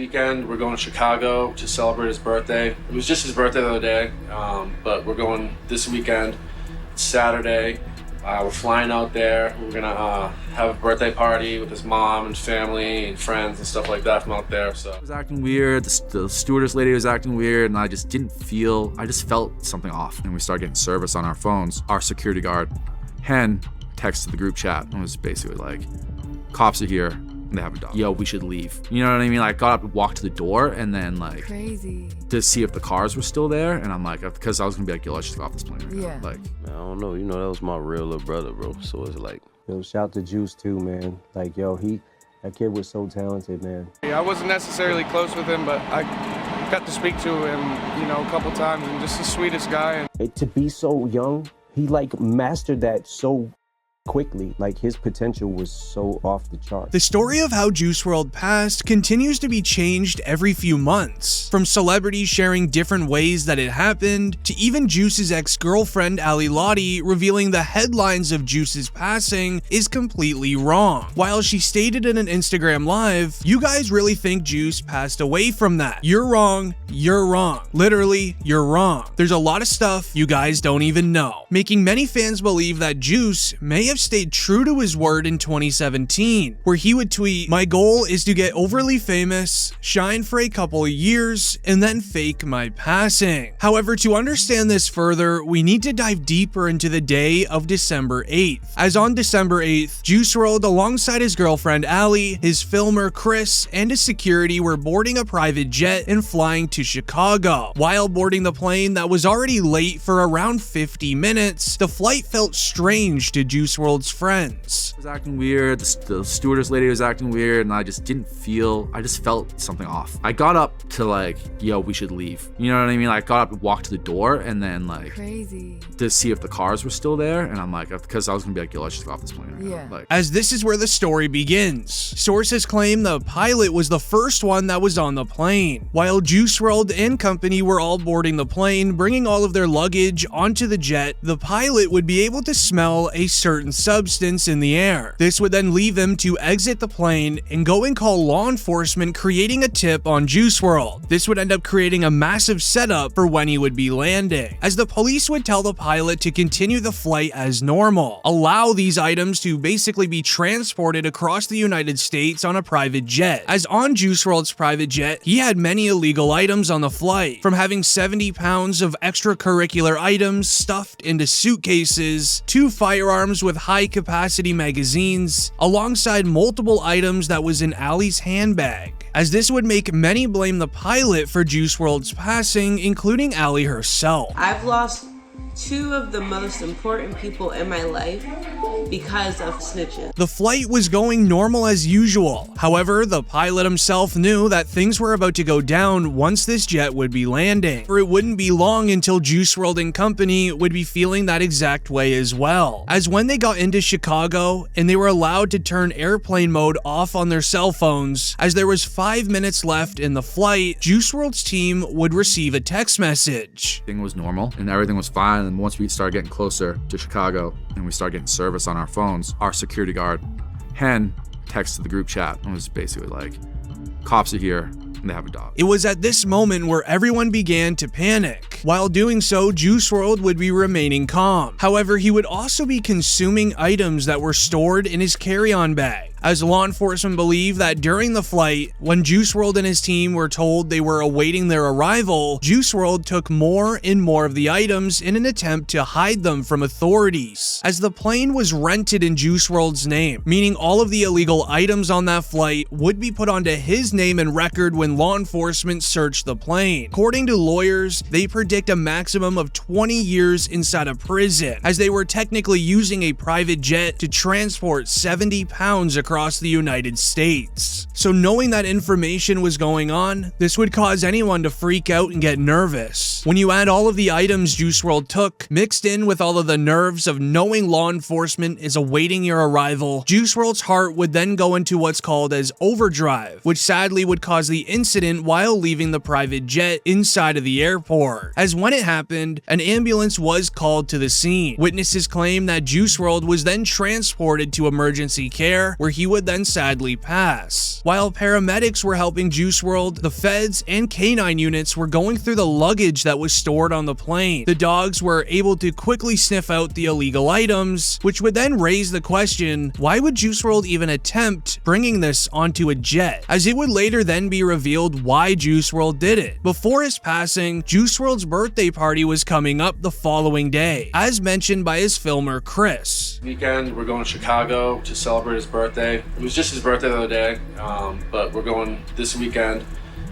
weekend. We're going to Chicago to celebrate his birthday. It was just his birthday the other day, but we're going this weekend. It's Saturday. We're flying out there. We're gonna have a birthday party with his mom and family and friends and stuff like that from out there. So I was acting weird. The stewardess lady was acting weird, and I just felt something off. And we started getting service on our phones. Our security guard, Hen, texted the group chat and was basically like, "Cops are here. And they have a dog. Yo, we should leave." You know what I mean? Like, got up and walked to the door, and then like crazy to see if the cars were still there. And I'm like, because I was gonna be like, "Yo, let's just go off this plane right now." Like, I don't know. You know, that was my real little brother, bro. So it's like, yo, shout to Juice too, man. Like, yo, that kid was so talented, man. I wasn't necessarily close with him, but I got to speak to him, you know, a couple times, and just the sweetest guy. To be so young, he like mastered that so quickly. Like, his potential was so off the chart. The story of how Juice WRLD passed continues to be changed every few months, from celebrities sharing different ways that it happened, to even Juice's ex-girlfriend Ally Lotti revealing the headlines of Juice's passing is completely wrong. While she stated in an Instagram live, "You guys really think Juice passed away from that? You're wrong. You're wrong. Literally, you're wrong. There's a lot of stuff you guys don't even know," making many fans believe that Juice may have stayed true to his word in 2017, where he would tweet, "My goal is to get overly famous, shine for a couple of years, and then fake my passing." However, to understand this further, we need to dive deeper into the day of December 8th. As on December 8th, Juice WRLD alongside his girlfriend Ally, his filmer Chris, and his security were boarding a private jet and flying to Chicago. While boarding the plane that was already late for around 50 minutes, the flight felt strange to Juice WRLD's friends. I was acting weird. The stewardess lady was acting weird, and I just felt something off. I got up to like, "Yo, we should leave." You know what I mean? Like, got up and walked to the door, and then like crazy to see if the cars were still there. And I'm like, because I was gonna be like, "Yo, let's just go off this plane right now." Like, as this is where the story begins. Sources claim the pilot was the first one that was on the plane. While Juice WRLD and company were all boarding the plane, bringing all of their luggage onto the jet, the pilot would be able to smell a certain substance in the air. This would then leave him to exit the plane and go and call law enforcement, creating a tip on Juice WRLD. This would end up creating a massive setup for when he would be landing, as the police would tell the pilot to continue the flight as normal, allow these items to basically be transported across the United States on a private jet. As on Juice WRLD's private jet, he had many illegal items on the flight, from having 70 pounds of extracurricular items stuffed into suitcases, 2 firearms with high-capacity magazines, alongside multiple items that was in Ally's handbag, as this would make many blame the pilot for Juice WRLD's passing, including Ally herself. I've lost 2 of the most important people in my life because of snitches. The flight was going normal as usual. However, the pilot himself knew that things were about to go down once this jet would be landing, for it wouldn't be long until Juice WRLD and company would be feeling that exact way as well. As when they got into Chicago and they were allowed to turn airplane mode off on their cell phones, as there was 5 minutes left in the flight, Juice WRLD's team would receive a text message. everything was normal and everything was fine. And once we started getting closer to Chicago and we started getting service on our phones, our security guard, Hen, texted the group chat and was basically like, "Cops are here. And they have a dog." It was at this moment where everyone began to panic. While doing so, Juice WRLD would be remaining calm. However, he would also be consuming items that were stored in his carry-on bag, as law enforcement believe that during the flight, when Juice WRLD and his team were told they were awaiting their arrival, Juice WRLD took more and more of the items in an attempt to hide them from authorities, as the plane was rented in Juice WRLD's name, meaning all of the illegal items on that flight would be put onto his name and record when law enforcement searched the plane. According to lawyers, they predict a maximum of 20 years inside a prison, as they were technically using a private jet to transport 70 pounds across the United States. So knowing that information was going on, this would cause anyone to freak out and get nervous. When you add all of the items Juice WRLD took, mixed in with all of the nerves of knowing law enforcement is awaiting your arrival, Juice WRLD's heart would then go into what's called as overdrive, which sadly would cause the incident while leaving the private jet inside of the airport. As when it happened, an ambulance was called to the scene. Witnesses claim that Juice WRLD was then transported to emergency care, where he would then sadly pass. While paramedics were helping Juice WRLD, the feds and canine units were going through the luggage that was stored on the plane. The dogs were able to quickly sniff out the illegal items, which would then raise the question, why would Juice WRLD even attempt bringing this onto a jet? As it would later then be revealed why Juice WRLD did it. Before his passing, Juice WRLD's birthday party was coming up the following day, as mentioned by his filmer Chris. Weekend, we're going to Chicago to celebrate his birthday. It was just his birthday the other day, but we're going this weekend.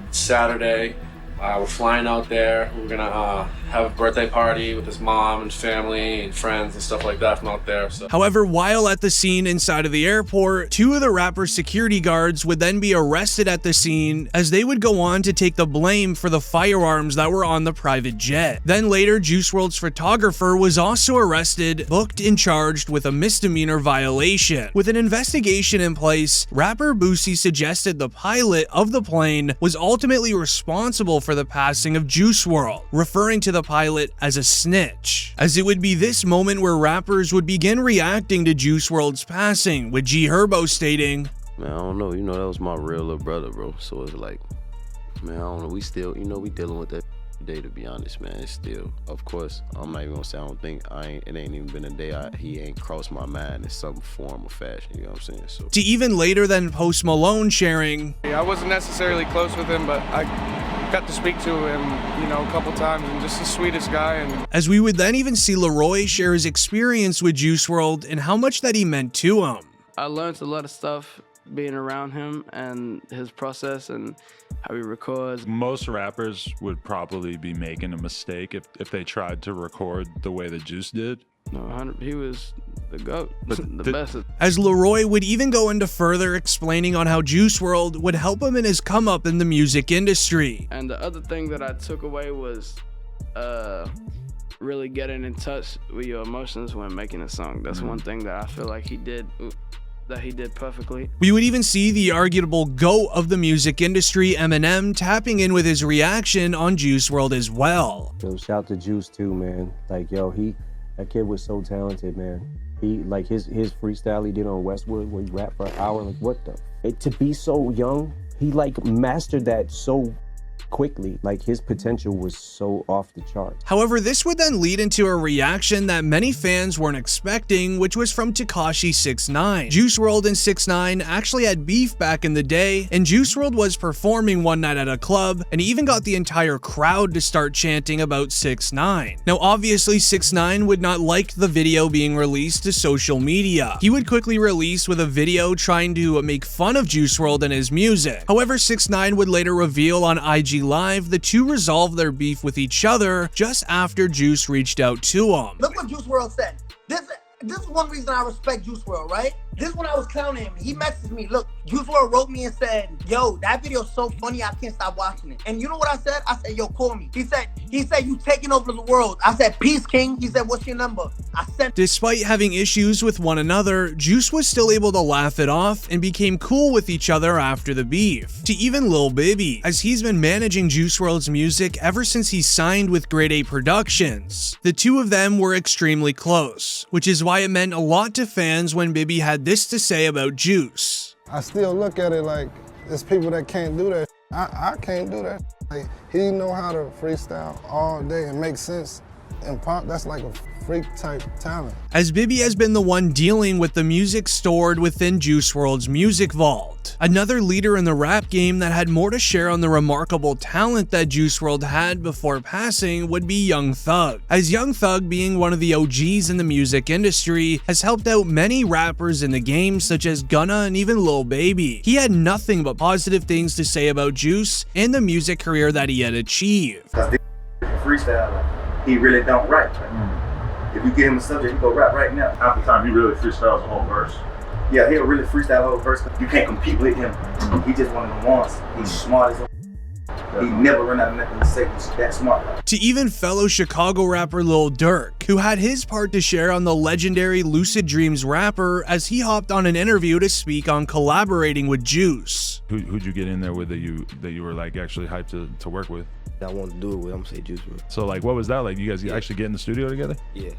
It's Saturday. We're flying out there. We're gonna have a birthday party with his mom and family and friends and stuff like that from out there. So. However, while at the scene inside of the airport, two of the rapper's security guards would then be arrested at the scene, as they would go on to take the blame for the firearms that were on the private jet. Then later, Juice WRLD's photographer was also arrested, booked and charged with a misdemeanor violation. With an investigation in place, rapper Boosie suggested the pilot of the plane was ultimately responsible for the passing of Juice WRLD, referring to the pilot as a snitch. As it would be this moment where rappers would begin reacting to Juice WRLD's passing, with G Herbo stating, Man, I don't know, that was my real little brother, bro. So it's like, man, I don't know, we still, we dealing with that day, to be honest, man. It's still, of course, I'm not even gonna say I don't think, it ain't even been a day he ain't crossed my mind in some form or fashion, you know what I'm saying? So. To even later than Post Malone sharing, I wasn't necessarily close with him, but I got to speak to him, a couple times, and just the sweetest guy. And as we would then even see Leroy share his experience with Juice WRLD and how much that he meant to him. I learned a lot of stuff being around him and his process and how he records. Most rappers would probably be making a mistake if they tried to record the way that Juice did. No, he was the GOAT, the best. As Leroy would even go into further explaining on how Juice WRLD would help him in his come up in the music industry. And the other thing that I took away was really getting in touch with your emotions when making a song. That's one thing that I feel like he did perfectly. We would even see the arguable GOAT of the music industry, Eminem, tapping in with his reaction on Juice WRLD as well. Yo, shout to Juice too, man. Like, yo, that kid was so talented, man. He, like, his freestyle he did on Westwood where he rapped for an hour, like, what the? To be so young, he, like, mastered that so quickly. Like, his potential was so off the chart. However, this would then lead into a reaction that many fans weren't expecting, which was from Tekashi 6ix9ine. Juice WRLD and 6ix9ine actually had beef back in the day, and Juice WRLD was performing one night at a club, and he even got the entire crowd to start chanting about 6ix9ine. Now, obviously, 6ix9ine would not like the video being released to social media. He would quickly release with a video trying to make fun of Juice WRLD and his music. However, 6ix9ine would later reveal on IG Live the two resolved their beef with each other just after Juice reached out to him. Look what Juice WRLD said. This is one reason I respect Juice WRLD, right? This is when I was clowning him. He messaged me. Look, Juice WRLD wrote me and said, yo, that video's so funny, I can't stop watching it. And you know what I said? I said, yo, call me. He said, you taking over the world. I said, peace, king. He said, what's your number? I sent. Despite having issues with one another, Juice was still able to laugh it off and became cool with each other after the beef. To even Lil Baby, as he's been managing Juice WRLD's music ever since he signed with Grade A Productions. The two of them were extremely close, which is why it meant a lot to fans when Bibby had this to say about Juice. I still look at it like there's people that can't do that. I can't do that. Like, he know how to freestyle all day and make sense and pop. That's like a freak type talent. As Bibby has been the one dealing with the music stored within Juice WRLD's music vault. Another leader in the rap game that had more to share on the remarkable talent that Juice WRLD had before passing would be Young Thug. As Young Thug, being one of the OGs in the music industry, has helped out many rappers in the game such as Gunna and even Lil Baby. He had nothing but positive things to say about Juice and the music career that he had achieved. Freestyle, he really don't write. If you give him a subject, he go rap right now. Half the time, he really freestyles a whole verse. Yeah, he'll really freestyle a whole verse. You can't compete with him. He just one of the ones. He's smart as a. He never run out of nothing to say. He's that smart. To even fellow Chicago rapper Lil Durk, who had his part to share on the legendary Lucid Dreams rapper as he hopped on an interview to speak on collaborating with Juice. Who'd you get in there with that you were like actually hyped to work with? that I want to do it with, I'm gonna say Juice WRLD. So like, what was that like? You guys actually get in the studio together? Yeah,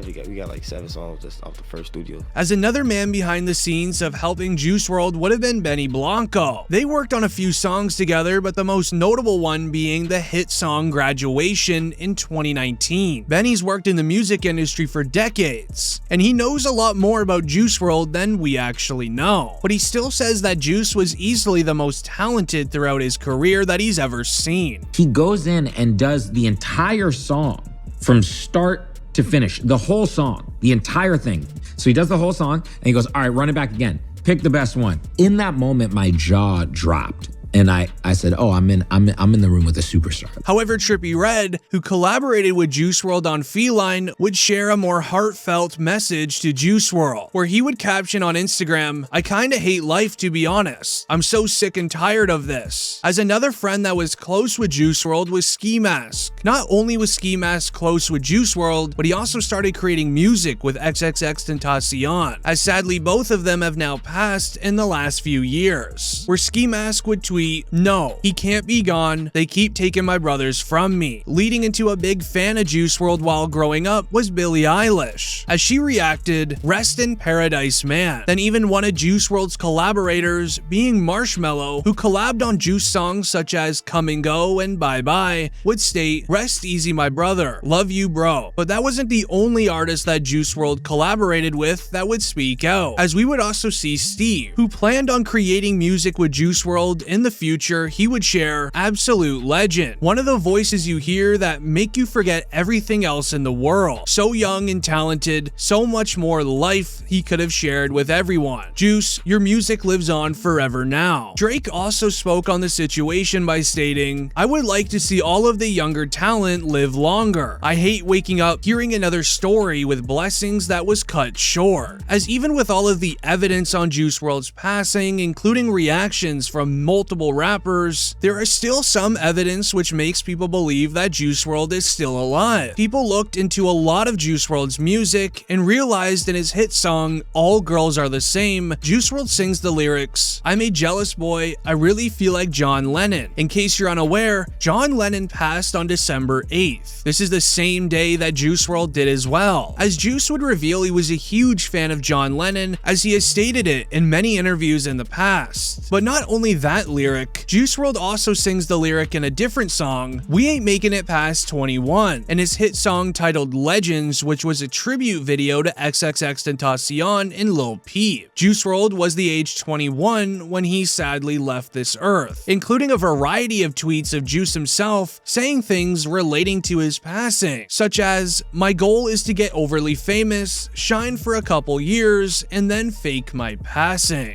we got like 7 songs just off the first studio. As another man behind the scenes of helping Juice WRLD would have been Benny Blanco. They worked on a few songs together, but the most notable one being the hit song Graduation in 2019. Benny's worked in the music industry for decades, and he knows a lot more about Juice WRLD than we actually know. But he still says that Juice was easily the most talented throughout his career that he's ever seen. He goes in and does the entire song from start to finish, the whole song, the entire thing. So he does the whole song and he goes, all right, run it back again. Pick the best one. In that moment, my jaw dropped. And I said, oh, I'm in the room with a superstar. However, Trippie Redd, who collaborated with Juice WRLD on Feline, would share a more heartfelt message to Juice WRLD, where he would caption on Instagram, "I kinda hate life, to be honest. I'm so sick and tired of this." As another friend that was close with Juice WRLD was Ski Mask. Not only was Ski Mask close with Juice WRLD, but he also started creating music with XXXTentacion, as sadly both of them have now passed in the last few years, where Ski Mask would tweet, "No, he can't be gone. They keep taking my brothers from me." Leading into a big fan of Juice WRLD while growing up was Billie Eilish, as she reacted, "Rest in paradise, man." Then even one of Juice WRLD's collaborators, being Marshmello, who collabed on Juice songs such as Come and Go and Bye Bye, would state, "Rest easy, my brother. Love you, bro." But that wasn't the only artist that Juice WRLD collaborated with that would speak out, as we would also see Steve, who planned on creating music with Juice WRLD in the future. He would share, "Absolute legend. One of the voices you hear that make you forget everything else in the world. So young and talented, so much more life he could have shared with everyone. Juice, your music lives on forever now." Drake also spoke on the situation by stating, "I would like to see all of the younger talent live longer. I hate waking up hearing another story with blessings that was cut short." As even with all of the evidence on Juice WRLD's passing, including reactions from multiple rappers, there is still some evidence which makes people believe that Juice WRLD is still alive. People looked into a lot of Juice WRLD's music and realized in his hit song, All Girls Are the Same, Juice WRLD sings the lyrics, "I'm a jealous boy, I really feel like John Lennon." In case you're unaware, John Lennon passed on December 8th. This is the same day that Juice WRLD did as well, as Juice would reveal he was a huge fan of John Lennon, as he has stated it in many interviews in the past. But not only that lyric, Juice WRLD also sings the lyric in a different song, "We Ain't Making It Past 21, in his hit song titled Legends, which was a tribute video to XXXTentacion and Lil Peep. Juice WRLD was the age 21 when he sadly left this earth, including a variety of tweets of Juice himself saying things relating to his passing, such as, "My goal is to get overly famous, shine for a couple years, and then fake my passing."